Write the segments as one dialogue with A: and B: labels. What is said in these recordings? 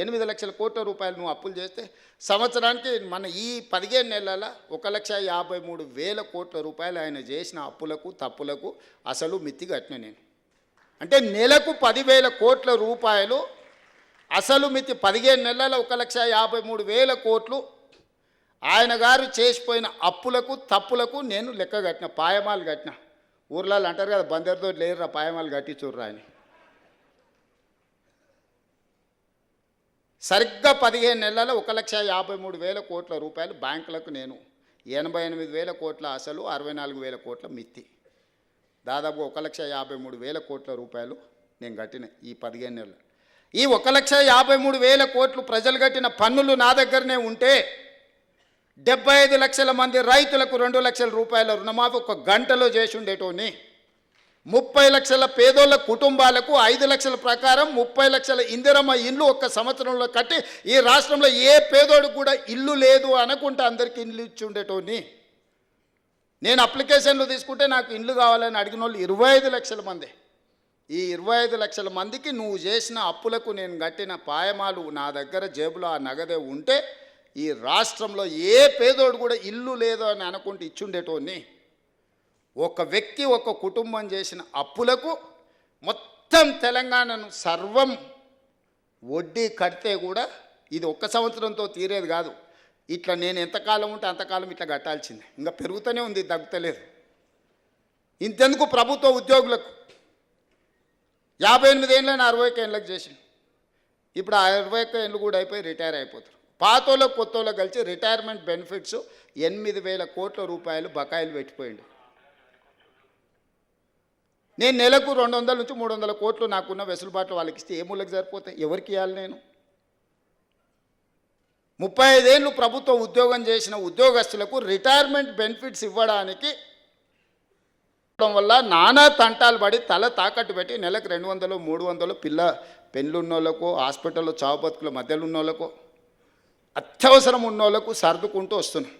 A: 8 లక్షల కోట్ల రూపాయలు నువ్వు అప్పులు చేస్తే సంవత్సరానికి మన ఈ 15 నెలల 1,53,000 కోట్ల రూపాయలు ఆయన చేసిన అప్పులకు తప్పులకు అసలు మిత్తి కట్టిన నేను. అంటే నెలకు 10,000 కోట్ల రూపాయలు అసలు మిత్తి 15 నెలల 1,53,000 కోట్లు ఆయన గారు చేసిపోయిన అప్పులకు తప్పులకు నేను లెక్క కట్టిన, పాయమాలు కట్టిన. ఊర్లలో అంటారు కదా, బందరితో లేరురా పాయమాలు కట్టి చూర్రా అని. సరిగ్గా 15 నెలల 1,53,000 కోట్ల రూపాయలు బ్యాంకులకు నేను 88,000 కోట్ల అసలు 64,000 కోట్ల మిత్తి, దాదాపు 1,53,000 కోట్ల రూపాయలు నేను కట్టిన ఈ 15 నెలలు. ఈ 1,53,000 కోట్లు ప్రజలు కట్టిన పన్నులు నా దగ్గరనే ఉంటే 75 లక్షల మంది రైతులకు 2 లక్షల రూపాయల రుణమాఫీ ఒక గంటలో చేసి ఉండేటోని. 30 లక్షల పేదోళ్ళ కుటుంబాలకు 5 లక్షల ప్రకారం 30 లక్షల ఇందిరమ్మ ఇల్లు ఒక్క సంవత్సరంలో కట్టి ఈ రాష్ట్రంలో ఏ పేదోడు కూడా ఇల్లు లేదు అనుకుంటే అందరికీ ఇల్లు ఇచ్చి ఉండేటోని. నేను అప్లికేషన్లు తీసుకుంటే నాకు ఇల్లు కావాలని అడిగిన వాళ్ళు 25 లక్షల మంది. ఈ 25 లక్షల మందికి నువ్వు చేసిన అప్పులకు నేను కట్టిన పాయమాలు నా దగ్గర జేబులో ఆ నగదే ఉంటే ఈ రాష్ట్రంలో ఏ పేదోడు కూడా ఇల్లు లేదో అని అనుకుంటే ఇచ్చుండేటోని. ఒక వ్యక్తి ఒక కుటుంబం చేసిన అప్పులకు మొత్తం తెలంగాణను సర్వం వడ్డీ కడితే కూడా ఇది ఒక్క సంవత్సరంతో తీరేది కాదు. ఇట్లా నేను ఎంతకాలం ఉంటే అంతకాలం ఇట్లా కట్టాల్సిందే, ఇంకా పెరుగుతూనే ఉంది, తగ్గుతలేదు. ఇంతెందుకు ప్రభుత్వ ఉద్యోగులకు 58 ఏళ్ళని 61 ఏళ్ళకి చేసింది. ఇప్పుడు ఆ 61 ఏళ్ళు కూడా అయిపోయి రిటైర్ అయిపోతారు. పాతోళ్ళకు కొత్తోళ్ళకి కలిసి రిటైర్మెంట్ బెనిఫిట్స్ 8,000 కోట్ల రూపాయలు బకాయిలు పెట్టిపోయింది. నేను నెలకు 200 నుంచి 300 కోట్లు నాకున్న వెసులుబాట్లు వాళ్ళకి ఇస్తే ఏ మూలకి సరిపోతాయి? ఎవరికి ఇవ్వాలి? నేను 35 ఏళ్ళు ప్రభుత్వ ఉద్యోగం చేసిన ఉద్యోగస్తులకు రిటైర్మెంట్ బెనిఫిట్స్ ఇవ్వడానికి వల్ల నానా తంటాలు పడి తల తాకట్టు పెట్టి నెలకు 200, 300 పెళ్ళున్నోళ్ళకు, హాస్పిటల్లో చావు బతుకుల మధ్యలో ఉన్నోళ్ళకు, అత్యవసరం ఉన్నోళ్ళకు సర్దుకుంటూ వస్తున్నాం.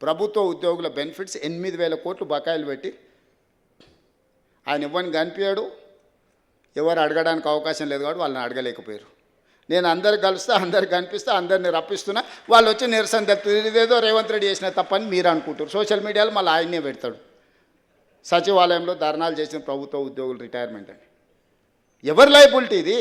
A: ప్రభుత్వ ఉద్యోగుల బెనిఫిట్స్ 8,000 కోట్లు బకాయిలు పెట్టి ఆయన ఇవ్వని కనిపించాడు. ఎవరు అడగడానికి అవకాశం లేదు కాబట్టి వాళ్ళని అడగలేకపోయారు. నేను అందరు కలుస్తా, అందరు కనిపిస్తా, అందరిని రప్పిస్తున్నా, వాళ్ళు వచ్చి నిరసన తెలుపుతుంది. ఇదేదో రేవంత్ రెడ్డి చేసిన తప్పని మీరు అనుకుంటారు. సోషల్ మీడియాలో మళ్ళీ ఆయన్నే పెడతాడు, సచివాలయంలో ధర్నాలు చేసిన ప్రభుత్వ ఉద్యోగులు రిటైర్మెంట్ అని. ఎవరి లైబిలిటీ ఇది?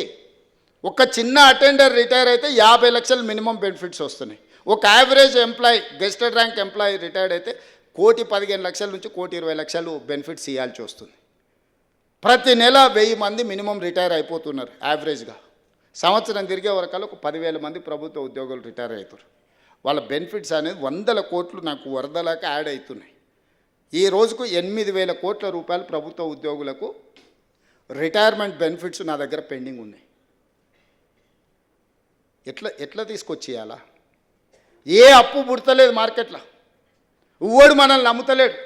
A: ఒక చిన్న అటెండర్ రిటైర్ అయితే 50 లక్షలు మినిమం బెనిఫిట్స్ వస్తున్నాయి. ఒక average employee, gazetted rank employee retired అయితే 1,15,00,000 నుంచి 1,20,00,000 బెనిఫిట్స్ ఇవ్వాల్సి వస్తుంది. ప్రతి నెల 1000 మంది మినిమం రిటైర్ అయిపోతున్నారు యావరేజ్గా. సంవత్సరం తిరిగే వరకల్లా ఒక 10,000 మంది ప్రభుత్వ ఉద్యోగులు రిటైర్ అవుతారు. వాళ్ళ బెనిఫిట్స్ అనేది 100 కోట్లు నాకు వరదలాగా యాడ్ అవుతున్నాయి. ఈ రోజుకు 8,000 కోట్ల రూపాయలు ప్రభుత్వ ఉద్యోగులకు రిటైర్మెంట్ బెనిఫిట్స్ నా దగ్గర పెండింగ్ ఉన్నాయి. ఎట్లా తీసుకొచ్చేయాలా? ఏ అప్పు పుడతలేదు మార్కెట్లో, ఊడు మనల్ని నమ్ముతలేడు.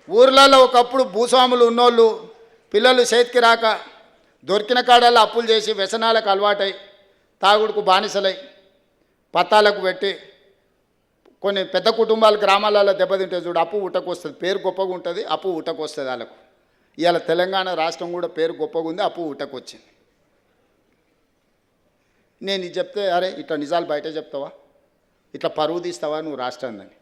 A: ఊర్లలో ఒకప్పుడు భూస్వాములు ఉన్నోళ్ళు పిల్లలు చేతికి రాక దొరికిన కాడల్లో అప్పులు చేసి వ్యసనాలకు అలవాటై తాగుడుకు బానిసలై పత్తాలకు పెట్టి కొన్ని పెద్ద కుటుంబాలు గ్రామాలలో దెబ్బతింటే చూడు, అప్పు ఉట్టకొస్తుంది. పేరు గొప్పగా ఉంటుంది, అప్పు ఉట్టకొస్తుంది వాళ్ళకు. ఇవాళ తెలంగాణ రాష్ట్రం కూడా పేరు గొప్పగా ఉంది, అప్పు ఉట్టకొచ్చింది. నేను ఇది చెప్తే అరే ఇట్లా నిజాలు బయట చెప్తావా, ఇట్లా పరువు తీస్తావా నువ్వు రాష్ట్రాన్ని?